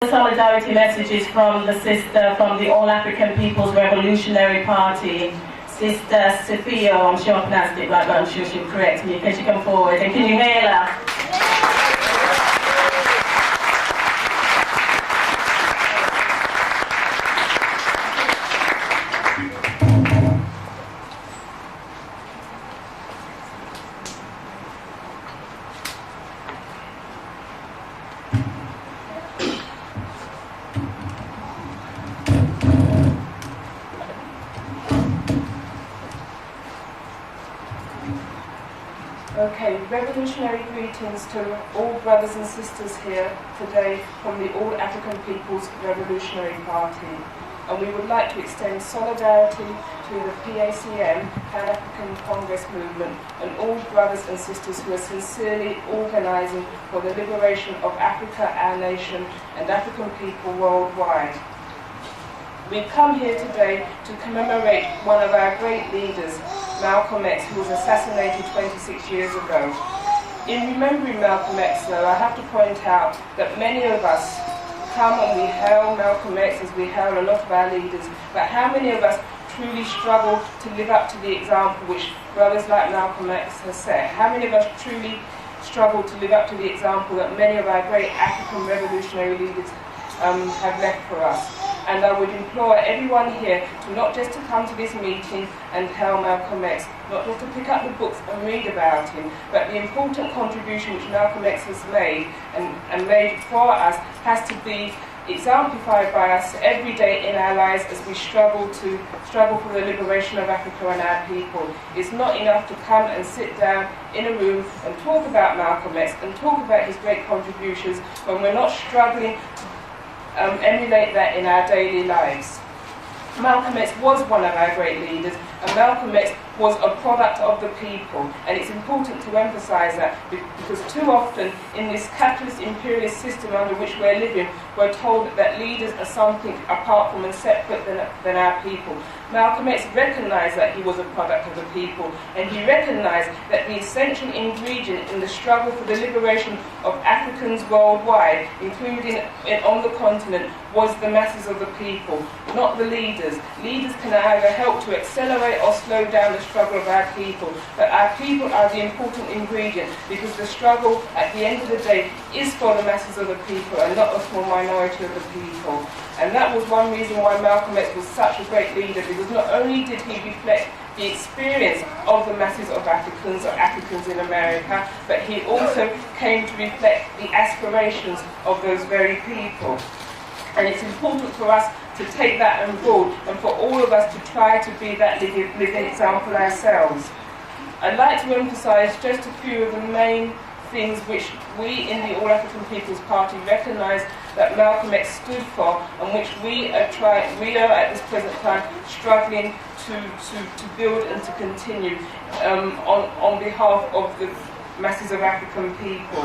Solidarity messages from the sister from the All African People's Revolutionary Party, Sister Sophia. I'm sure I pronounced it right, but I'm sure she'll correct me. Can she come forward? And can you hail her? Okay, revolutionary greetings to all brothers and sisters here today from the All African People's Revolutionary Party. And we would like to extend solidarity to the PACM, Pan-African Congress Movement, and all brothers and sisters who are sincerely organising for the liberation of Africa, our nation, and African people worldwide. We've come here today to commemorate one of our great leaders, Malcolm X, who was assassinated 26 years ago. In remembering Malcolm X, though, I have to point out that many of us come and we hail Malcolm X as we hail a lot of our leaders, but how many of us truly struggle to live up to the example which brothers like Malcolm X has set? How many of us truly struggle to live up to the example that many of our great African revolutionary leaders have left for us? And I would implore everyone here to not just to come to this meeting and hail Malcolm X, not just to pick up the books and read about him, but the important contribution which Malcolm X has made and made for us has to be exemplified by us every day in our lives as we struggle for the liberation of Africa and our people. It's not enough to come and sit down in a room and talk about Malcolm X and talk about his great contributions when we're not struggling to emulate that in our daily lives. Malcolm X was one of our great leaders, and Malcolm X was a product of the people, and it's important to emphasise that because too often in this capitalist imperialist system under which we're living, we're told that leaders are something apart from and separate than our people. Malcolm X recognised that he was a product of the people, and he recognised that the essential ingredient in the struggle for the liberation of Africans worldwide, including on the continent, was the masses of the people, not the leaders. Leaders can either help to accelerate or slow down the struggle of our people, but our people are the important ingredient, because the struggle at the end of the day is for the masses of the people and not a small minority of the people. And that was one reason why Malcolm X was such a great leader, because not only did he reflect the experience of the masses of Africans or Africans in America, but he also came to reflect the aspirations of those very people. And it's important for us to take that on board and for all of us to try to be that living example ourselves. I'd like to emphasise just a few of the main things which we in the All African People's Party recognise that Malcolm X stood for, and which we are at this present time struggling to build and to continue on behalf of the masses of African people.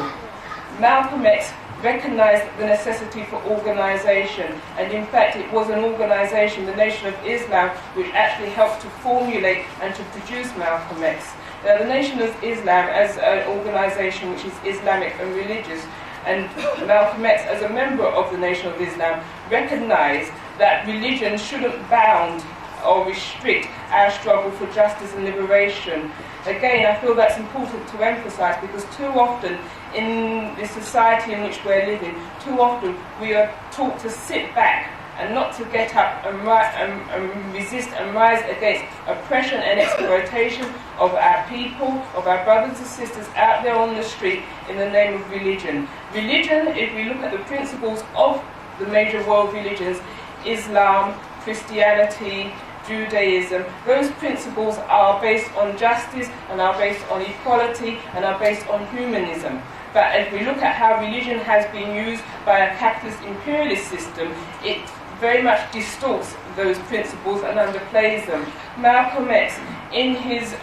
Malcolm X recognised the necessity for organisation, and in fact it was an organisation, the Nation of Islam, which actually helped to formulate and to produce Malcolm X. Now, the Nation of Islam as an organisation which is Islamic and religious, and Malcolm X as a member of the Nation of Islam recognised that religion shouldn't bound or restrict our struggle for justice and liberation. Again, I feel that's important to emphasise, because too often in the society in which we're living, too often we are taught to sit back and not to get up and resist and rise against oppression and exploitation of our people, of our brothers and sisters out there on the street in the name of religion. Religion, if we look at the principles of the major world religions, Islam, Christianity, Judaism, those principles are based on justice and are based on equality and are based on humanism. But if we look at how religion has been used by a capitalist imperialist system, it very much distorts those principles and underplays them. Malcolm X, in his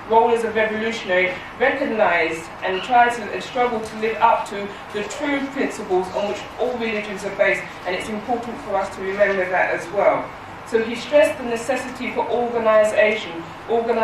role as a revolutionary, recognised and tried to and struggled to live up to the true principles on which all religions are based, and it's important for us to remember that as well. So he stressed the necessity for organisation of the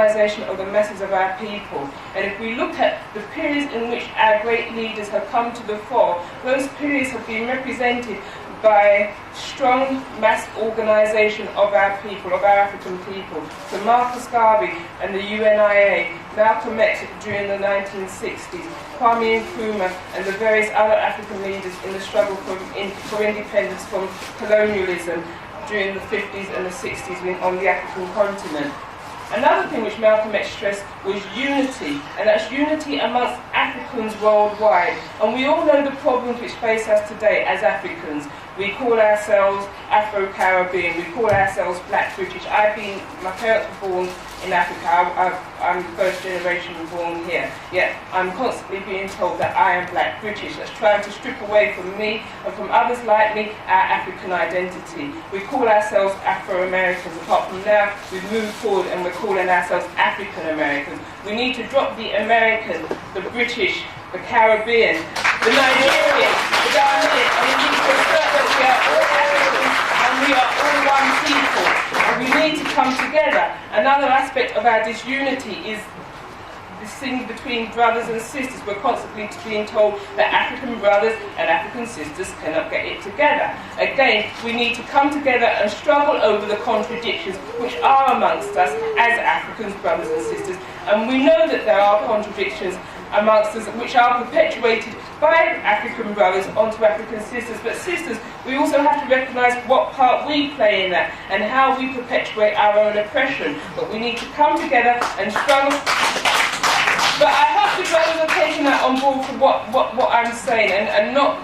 masses of our people. And if we look at the periods in which our great leaders have come to the fore, those periods have been represented by strong mass organisation of our people, of our African people. So Marcus Garvey and the UNIA, Malcolm X during the 1960s, Kwame Nkrumah and the various other African leaders in the struggle for independence from colonialism during the 50s and the 60s on the African continent. Another thing which Malcolm X stressed was unity, and that's unity amongst Africans worldwide. And we all know the problems which face us today as Africans. We call ourselves Afro-Caribbean, we call ourselves Black British. My parents were born in Africa, I'm first generation born here. Yet I'm constantly being told that I am Black British. That's trying to strip away from me and from others like me our African identity. We call ourselves Afro-Americans. Apart from now, we've moved forward and we're calling ourselves African-Americans. We need to drop the American, the British, the Caribbean, the Nigerian, the Ghanaian, and we need to assert that we are all Africans and we are all one people. And we need to come together. Another aspect of our disunity is this thing between brothers and sisters. We're constantly being told that African brothers and African sisters cannot get it together. Again, we need to come together and struggle over the contradictions which are amongst us as Africans, brothers and sisters. And we know that there are contradictions amongst us which are perpetuated by African brothers onto African sisters. But sisters, we also have to recognise what part we play in that and how we perpetuate our own oppression. But we need to come together and struggle. But I hope the brothers are taking that on board for what I'm saying and not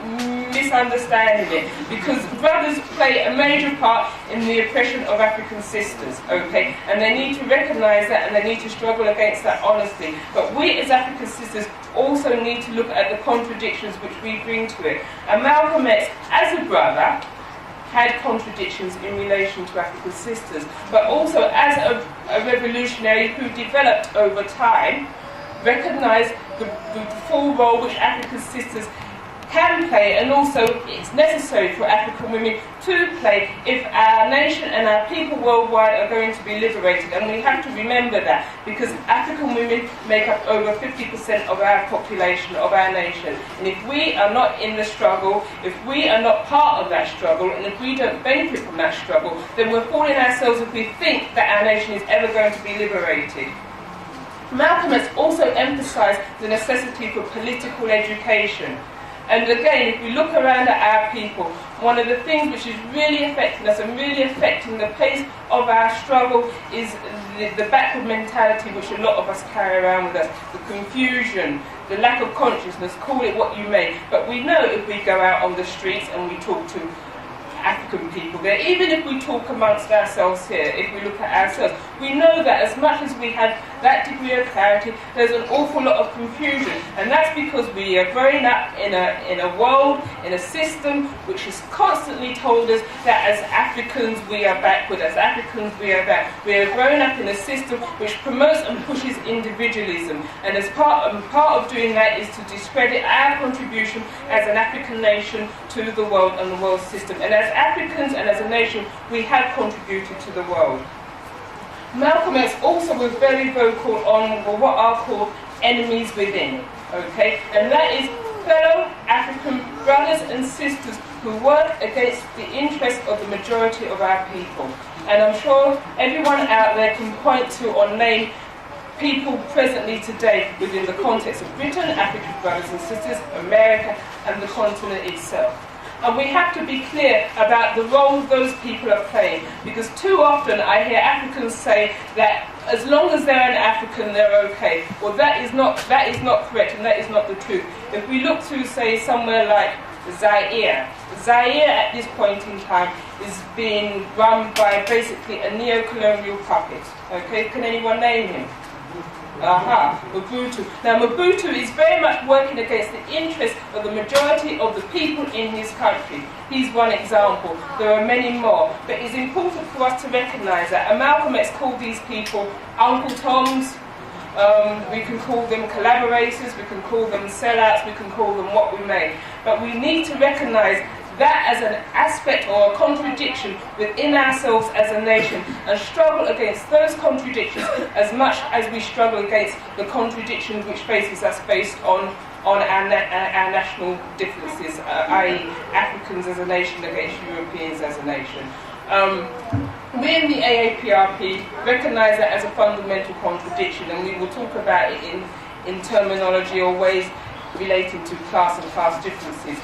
misunderstanding it, because brothers play a major part in the oppression of African sisters, okay? And they need to recognise that and they need to struggle against that honestly. But we as African sisters also need to look at the contradictions which we bring to it. And Malcolm X, as a brother, had contradictions in relation to African sisters, but also as a revolutionary who developed over time, recognised the full role which African sisters can play, and also it's necessary for African women to play if our nation and our people worldwide are going to be liberated. And we have to remember that, because African women make up over 50% of our population, of our nation. And if we are not in the struggle, if we are not part of that struggle, and if we don't benefit from that struggle, then we're fooling ourselves if we think that our nation is ever going to be liberated. Malcolm has also emphasised the necessity for political education. And again, if we look around at our people, one of the things which is really affecting us and really affecting the pace of our struggle is the backward mentality which a lot of us carry around with us, the confusion, the lack of consciousness, call it what you may. But we know if we go out on the streets and we talk to African people there, even if we talk amongst ourselves here, if we look at ourselves, we know that as much as we have that degree of clarity, there's an awful lot of confusion, and that's because we are growing up in a world, in a system which has constantly told us that as Africans we are backward, as Africans we are back. We are growing up in a system which promotes and pushes individualism, and as part of doing that is to discredit our contribution as an African nation to the world and the world system. And as Africans and as a nation, we have contributed to the world. Malcolm X also was very vocal on what are called enemies within, okay? And that is fellow African brothers and sisters who work against the interests of the majority of our people. And I'm sure everyone out there can point to or name people presently today within the context of Britain, African brothers and sisters, America, and the continent itself. And we have to be clear about the role those people are playing, because too often I hear Africans say that as long as they're an African, they're okay. Well, that is not correct, and that is not the truth. If we look to, say, somewhere like Zaire at this point in time is being run by basically a neo-colonial puppet. Okay, can anyone name him? Mobutu. Now Mobutu is very much working against the interests of the majority of the people in his country. He's one example. There are many more. But it's important for us to recognise that. And Malcolm X called these people Uncle Toms. We can call them collaborators, we can call them sellouts, we can call them what we may. But we need to recognise that as an aspect or a contradiction within ourselves as a nation, and struggle against those contradictions as much as we struggle against the contradiction which faces us based on our national differences, i.e. Africans as a nation against Europeans as a nation. We in the A-APRP recognise that as a fundamental contradiction, and we will talk about it in terminology or ways relating to class and class differences.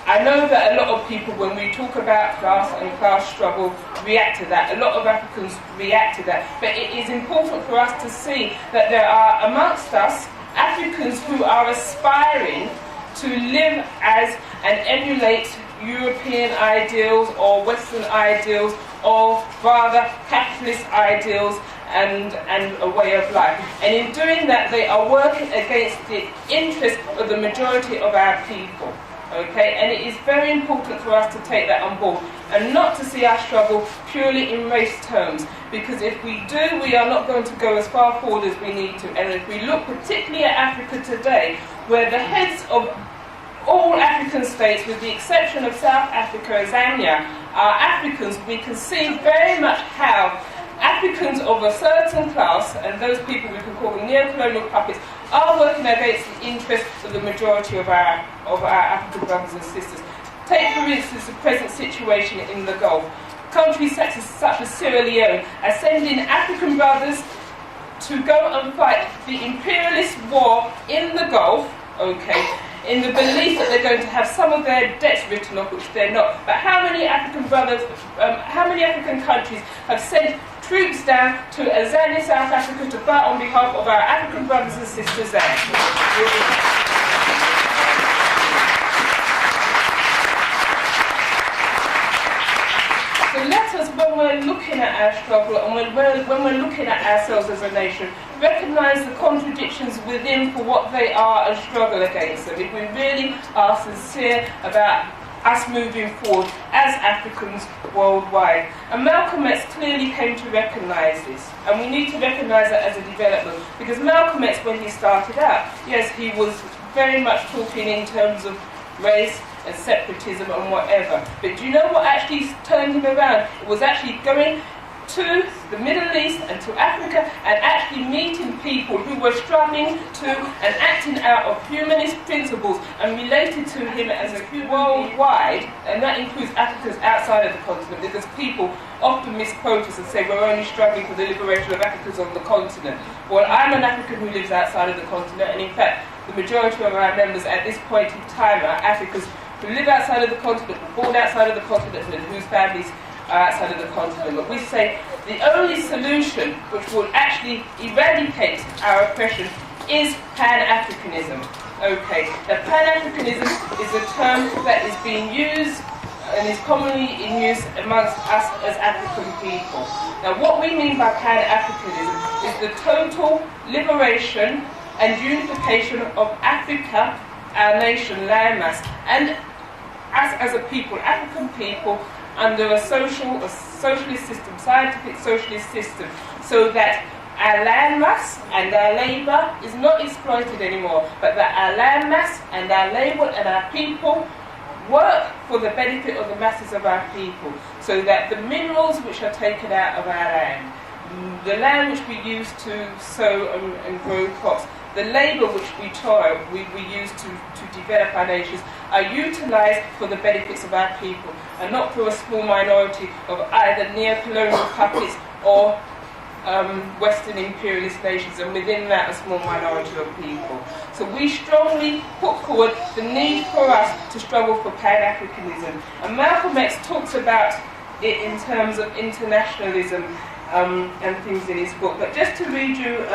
I know that a lot of people, when we talk about class and class struggle, react to that. A lot of Africans react to that. But it is important for us to see that there are amongst us Africans who are aspiring to live as and emulate European ideals or Western ideals, or rather capitalist ideals and a way of life. And in doing that, they are working against the interest of the majority of our people. Okay, and it is very important for us to take that on board and not to see our struggle purely in race terms, because if we do, we are not going to go as far forward as we need to. And if we look particularly at Africa today, where the heads of all African states, with the exception of South Africa and Zambia, are Africans, we can see very much how Africans of a certain class, and those people we can call them neo-colonial puppets, are working against the interests of the majority of our African brothers and sisters. Take, for instance, the present situation in the Gulf. Countries such as Sierra Leone are sending African brothers to go and fight the imperialist war in the Gulf, okay, in the belief that they're going to have some of their debts written off, which they're not. But how many African brothers, how many African countries have sent troops down to Azania, South Africa, to fight on behalf of our African brothers and sisters there? So let us, when we're looking at our struggle and when we're looking at ourselves as a nation, recognise the contradictions within for what they are and struggle against them. If we really are sincere about us moving forward as Africans worldwide. And Malcolm X clearly came to recognise this, and we need to recognise that as a development, because Malcolm X, when he started out, yes, he was very much talking in terms of race and separatism and whatever, but do you know what actually turned him around? It was actually going to the Middle East and to Africa and actually meeting people who were struggling to and acting out of humanist principles and related to him as a worldwide, and that includes Africans outside of the continent, because people often misquote us and say we're only struggling for the liberation of Africans on the continent. Well, I'm an African who lives outside of the continent, and in fact the majority of our members at this point in time are Africans who live outside of the continent, were born outside of the continent, and whose families are outside of the continent. But we say the only solution which will actually eradicate our oppression is Pan-Africanism. Okay, now Pan-Africanism is a term that is being used and is commonly in use amongst us as African people. Now what we mean by Pan-Africanism is the total liberation and unification of Africa, our nation, landmass, and us as a people, African people, under a socialist system, scientific socialist system, so that our landmass and our labour is not exploited anymore, but that our landmass and our labour and our people work for the benefit of the masses of our people, so that the minerals which are taken out of our land, the land which we use to sow and grow crops, the labour which we toil, we use to develop our nations, are utilised for the benefits of our people, and not for a small minority of either neo-colonial puppets or Western imperialist nations, and within that a small minority of people. So we strongly put forward the need for us to struggle for Pan-Africanism. And Malcolm X talks about it in terms of internationalism and things in his book. But just to read you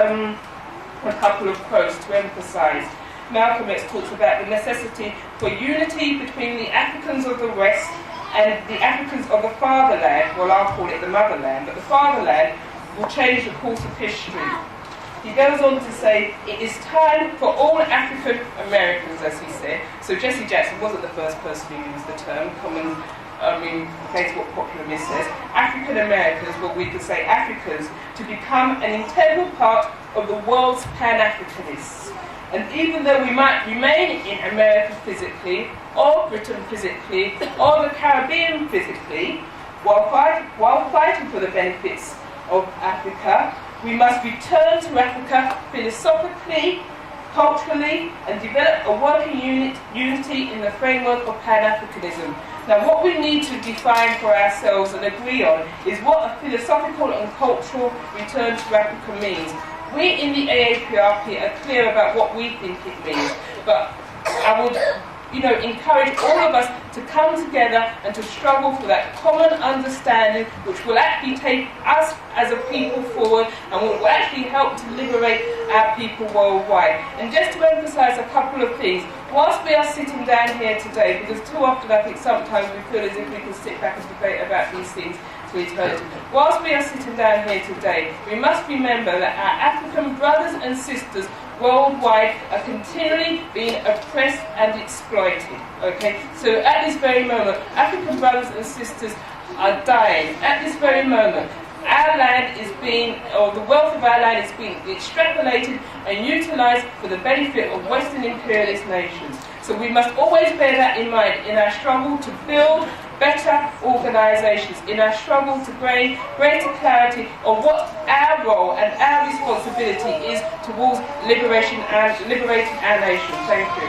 a couple of quotes to emphasise. Malcolm X talks about the necessity for unity between the Africans of the West and the Africans of the fatherland. Well, I'll call it the motherland, but the fatherland will change the course of history. He goes on to say, it is time for all African Americans, as he said. So Jesse Jackson wasn't the first person who used the term, common in place what Popular Miss says. African Americans, well, we could say Africans, to become an integral part of the world's Pan-Africanists. And even though we might remain in America physically, or Britain physically, or the Caribbean physically, while fighting for the benefits of Africa, we must return to Africa philosophically, culturally, and develop a working unity in the framework of Pan-Africanism. Now, what we need to define for ourselves and agree on is what a philosophical and cultural return to Africa means. We in the A-APRP are clear about what we think it means, but I would encourage all of us to come together and to struggle for that common understanding which will actually take us as a people forward and will actually help to liberate our people worldwide. And just to emphasise a couple of things, whilst we are sitting down here today, because too often I think sometimes we feel as if we can sit back and debate about these things to eternity. Whilst we are sitting down here today, we must remember that our African brothers and sisters worldwide are continually being oppressed and exploited. Okay, so at this very moment, African brothers and sisters are dying. At this very moment, our land is being, or the wealth of our land is being extrapolated and utilised for the benefit of Western imperialist nations. So we must always bear that in mind in our struggle to build better organisations, in our struggle to gain greater clarity of what our role and our responsibility is towards liberating our nation. Thank you.